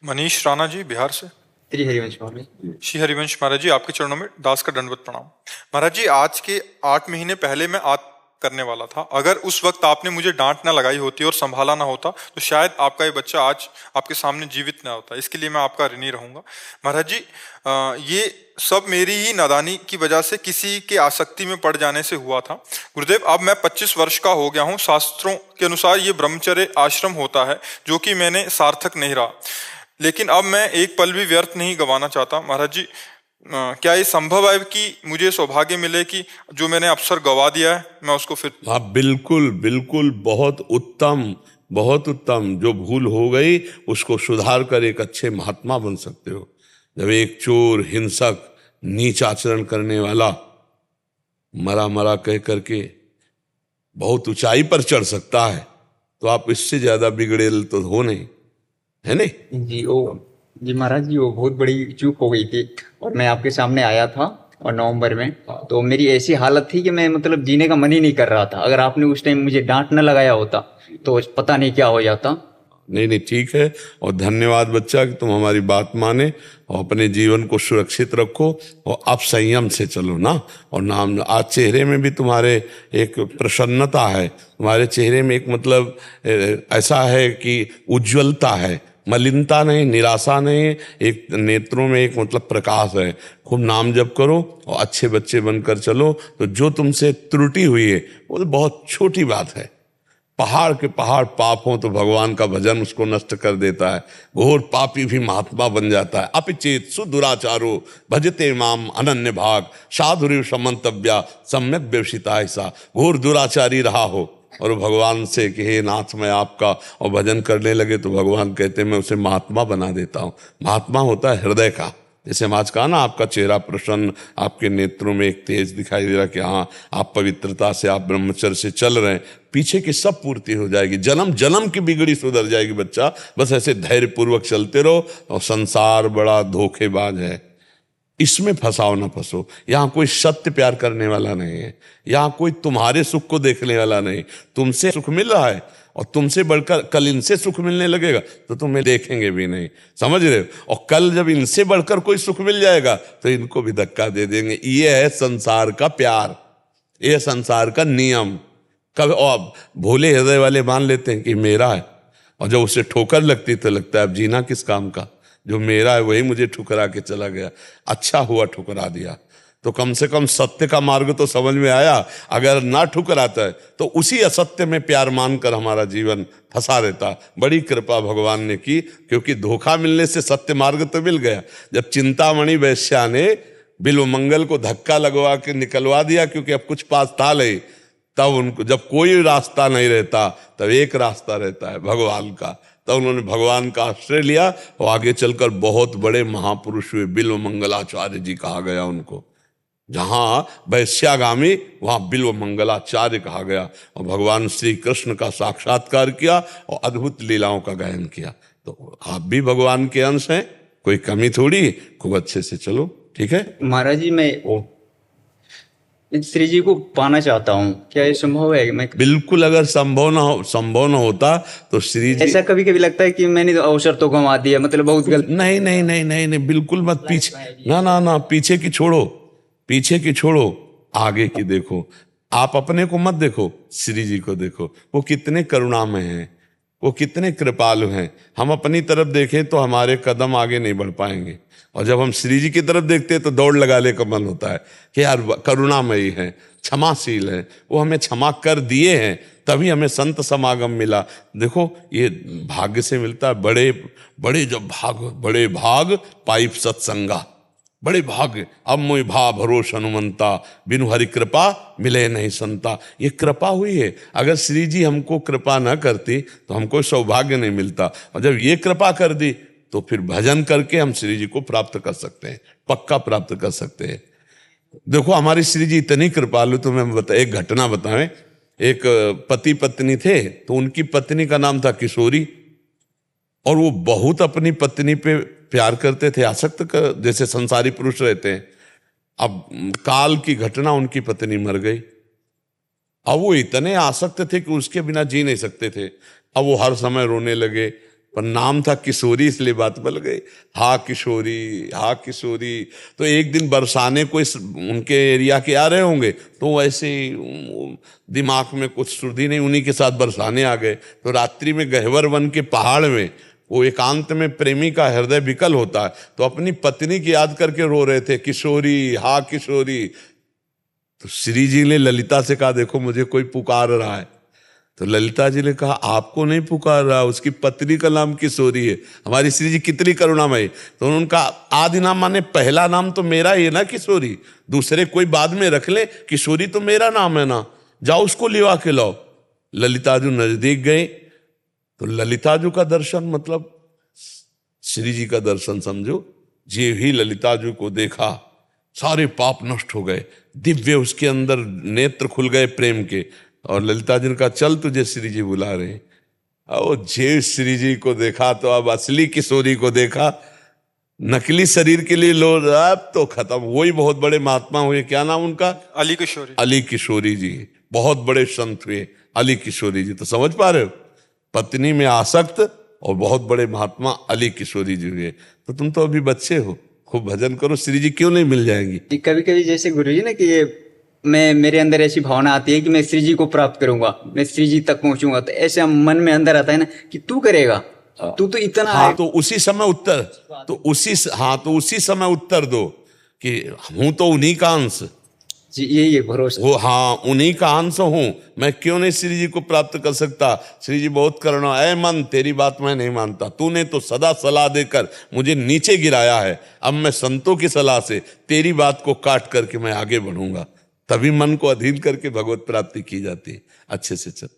मनीष राणा जी, बिहार से। श्री हरिवंश महाराज। श्री हरिवंश महाराज जी, आपके चरणों में दास का दंडवत प्रणाम। महाराज जी, आज के 8 महीने पहले मैं आज करने वाला था। अगर उस वक्त आपने मुझे डांट ना लगाई होती और संभाला ना होता तो शायद आपका ये बच्चा आज आपके सामने जीवित ना होता। इसके लिए मैं आपका ऋणी रहूंगा। महाराज जी, ये सब मेरी ही नादानी की वजह से, किसी के आसक्ति में पड़ जाने से हुआ था। गुरुदेव, अब मैं 25 वर्ष का हो गया हूँ। शास्त्रों के अनुसार ये ब्रह्मचर्य आश्रम होता है, जो कि मैंने सार्थक नहीं रहा। लेकिन अब मैं एक पल भी व्यर्थ नहीं गंवाना चाहता। महाराज जी, क्या ये संभव है कि मुझे सौभाग्य मिले कि जो मैंने अवसर गवा दिया है मैं उसको फिर। हाँ, बिल्कुल बिल्कुल, बहुत उत्तम, बहुत उत्तम। जो भूल हो गई उसको सुधार कर एक अच्छे महात्मा बन सकते हो। जब एक चोर, हिंसक, नीच आचरण करने वाला मरा मरा कह करके बहुत ऊंचाई पर चढ़ सकता है, तो आप इससे ज्यादा बिगड़ेल तो हो नहीं, है नहीं? जी महाराज जी, वो बहुत बड़ी चूक हो गई थी। और मैं आपके सामने आया था और नवंबर में, तो मेरी ऐसी हालत थी कि मैं मतलब जीने का मन ही नहीं कर रहा था। अगर आपने उस टाइम मुझे डांट न लगाया होता तो पता नहीं क्या हो जाता। नहीं नहीं, ठीक है। और धन्यवाद बच्चा कि तुम हमारी बात माने और अपने जीवन को सुरक्षित रखो और अब संयम से चलो ना। और नाम आज चेहरे में भी तुम्हारे एक प्रसन्नता है, तुम्हारे चेहरे में एक मतलब ऐसा है कि उज्ज्वलता है, मलिनता नहीं, निराशा नहीं, एक नेत्रों में एक मतलब प्रकाश है। खूब नाम जप करो और अच्छे बच्चे बनकर चलो। तो जो तुमसे त्रुटि हुई है वो तो बहुत छोटी बात है। पहाड़ के पहाड़ पाप हो तो भगवान का भजन उसको नष्ट कर देता है। घोर पापी भी महात्मा बन जाता है। अपिचेत सुदुराचारो भजते माम अनन्य भाग साधुरिव समंतव्या सम्यक व्यवसिता। ऐसा घोर दुराचारी रहा हो और भगवान से कि हे नाथ मैं आपका, और भजन करने लगे तो भगवान कहते मैं उसे महात्मा बना देता हूँ। महात्मा होता है हृदय का। जैसे हम आज कहा ना, आपका चेहरा प्रसन्न, आपके नेत्रों में एक तेज दिखाई दे रहा कि हाँ आप पवित्रता से, आप ब्रह्मचर्य से चल रहे हैं। पीछे की सब पूर्ति हो जाएगी, जन्म जन्म की बिगड़ी सुधर जाएगी बच्चा। बस ऐसे धैर्य पूर्वक चलते रहो। और संसार बड़ा धोखेबाज है, इसमें फंसाओ ना फंसो। यहाँ कोई सत्य प्यार करने वाला नहीं है, यहाँ कोई तुम्हारे सुख को देखने वाला नहीं। तुमसे सुख मिल रहा है और तुमसे बढ़कर कल इनसे सुख मिलने लगेगा तो तुम्हें देखेंगे भी नहीं, समझ रहे हो? और कल जब इनसे बढ़कर कोई सुख मिल जाएगा तो इनको भी धक्का दे देंगे। ये है संसार का प्यार, ये है संसार का नियम। कब और भोले हृदय वाले मान लेते हैं कि मेरा है, और जब उसे ठोकर लगती तो लगता है अब जीना किस काम का, जो मेरा है वही मुझे ठुकरा के चला गया। अच्छा हुआ ठुकरा दिया, तो कम से कम सत्य का मार्ग तो समझ में आया। अगर ना ठुकराता है तो उसी असत्य में प्यार मानकर हमारा जीवन फंसा रहता। बड़ी कृपा भगवान ने की, क्योंकि धोखा मिलने से सत्य मार्ग तो मिल गया। जब चिंतामणि वैश्या ने बिल्व मंगल को धक्का लगवा के निकलवा दिया, क्योंकि अब कुछ पास था नहीं, तब उनको जब कोई रास्ता नहीं रहता तब एक रास्ता रहता है भगवान का। तब उन्होंने भगवान का आश्रय लिया और आगे चलकर बहुत बड़े महापुरुष हुए। बिल्व मंगलाचार्य जी कहा गया उनको। जहां वैश्यागामी वहां बिल्व मंगलाचार्य कहा गया। और भगवान श्री कृष्ण का साक्षात्कार किया और अद्भुत लीलाओं का गायन किया। तो आप भी भगवान के अंश हैं, कोई कमी थोड़ी। खूब अच्छे से चलो, ठीक है महाराज जी, मैं श्री जी को पाना चाहता हूँ, क्या ये संभव है? मैं बिल्कुल, अगर संभव ना होता तो श्री जी। ऐसा कभी कभी लगता है कि मैंने तो अवसर तो गंवा दिया, मतलब बहुत गलत। नहीं नहीं नहीं नहीं नहीं, बिल्कुल मत। पीछे ना ना ना, पीछे की छोड़ो, पीछे की छोड़ो, आगे की देखो। आप अपने को मत देखो, श्री जी को देखो। वो कितने करुणामय हैं, वो कितने कृपालु हैं। हम अपनी तरफ देखें तो हमारे कदम आगे नहीं बढ़ पाएंगे, और जब हम श्री जी की तरफ देखते हैं तो दौड़ लगा ले का मन होता है कि यार करुणामयी है, क्षमाशील है, वो हमें क्षमा कर दिए हैं, तभी हमें संत समागम मिला। देखो ये भाग्य से मिलता है। बड़े बड़े जब बड़े भाग पाइप सत्संगा, बड़े भाग्य। अब मोहि भा भरोस हनुमंता, बिनु हरि कृपा मिले नहीं संता। ये कृपा हुई है। अगर श्री जी हमको कृपा न करती तो हमको सौभाग्य नहीं मिलता, और जब ये कृपा कर दी तो फिर भजन करके हम श्री जी को प्राप्त कर सकते हैं, पक्का प्राप्त कर सकते हैं। देखो हमारी श्री जी इतनी कृपालु। तुम्हें एक घटना बताएं। एक पति पत्नी थे, तो उनकी पत्नी का नाम था किशोरी, और वो बहुत अपनी पत्नी पे प्यार करते थे, आसक्त कर, जैसे संसारी पुरुष रहते हैं। अब काल की घटना, उनकी पत्नी मर गई। अब वो इतने आसक्त थे कि उसके बिना जी नहीं सकते थे। अब वो हर समय रोने लगे, पर नाम था किशोरी, इसलिए बात बल गई। हा किशोरी, हा किशोरी। तो एक दिन बरसाने कोई उनके एरिया के आ रहे होंगे, तो ऐसे ही दिमाग में कुछ सुर्धी नहीं, उन्हीं के साथ बरसाने आ गए। तो रात्रि में गहवर वन के पहाड़ में वो एकांत में प्रेमी का हृदय विकल होता है, तो अपनी पत्नी की याद करके रो रहे थे, किशोरी, हा किशोरी। तो श्री जी ने ललिता से कहा, देखो मुझे कोई पुकार रहा है। तो ललिता जी ने कहा, आपको नहीं पुकार रहा, उसकी पत्नी का नाम किशोरी है। हमारी श्री जी कितनी करुणामयी। तो उन्होंने कहा, आदि नाम माने पहला नाम तो मेरा ही है ना किशोरी, दूसरे कोई बाद में रख ले, किशोरी तो मेरा नाम है ना, जाओ उसको लिवा के लाओ। ललिताजू नजदीक गए, तो ललिताजू का दर्शन मतलब श्री जी का दर्शन समझो। जे ही ललिताजू को देखा, सारे पाप नष्ट हो गए, दिव्य उसके अंदर नेत्र खुल गए प्रेम के। और ललिता जी ने कहा, चल तुझे श्री जी बुला रहे हैं। और जे श्री जी को देखा तो अब असली किशोरी को देखा, नकली शरीर के लिए लो, अब तो खत्म। वही बहुत बड़े महात्मा हुए, क्या नाम उनका? अली किशोरी। अली किशोरी जी, बहुत बड़े संत हुए अली किशोरी जी। तो समझ पा रहे हो, पत्नी में आसक्त और बहुत बड़े महात्मा अली किशोरी जी हुए। तो तुम तो अभी बच्चे हो, खूब भजन करो, श्री जी क्यों नहीं मिल जाएंगी? कभी कभी जैसे गुरु जी ना कि मैं मेरे अंदर ऐसी भावना आती है कि मैं श्री जी को प्राप्त करूंगा, मैं श्री जी तक पहुंचूंगा, तो ऐसे मन में अंदर आता है ना कि तू करेगा, तू तो इतना हाँ, है। तो उसी समय उत्तर, तो उसी समय उत्तर दो कि हूं तो उन्हीं का अंश, जी यही है भरोसा। वो हाँ उन्हीं का अंश हूं, मैं क्यों नहीं श्री जी को प्राप्त कर सकता? श्री जी बहुत करुणा, ऐ मन तेरी बात मैं नहीं मानता, तूने तो सदा सलाह देकर मुझे नीचे गिराया है, अब मैं संतों की सलाह से तेरी बात को काट करके मैं आगे बढ़ूंगा। तभी मन को अधीन करके भगवत प्राप्ति की जाती है। अच्छे से चल।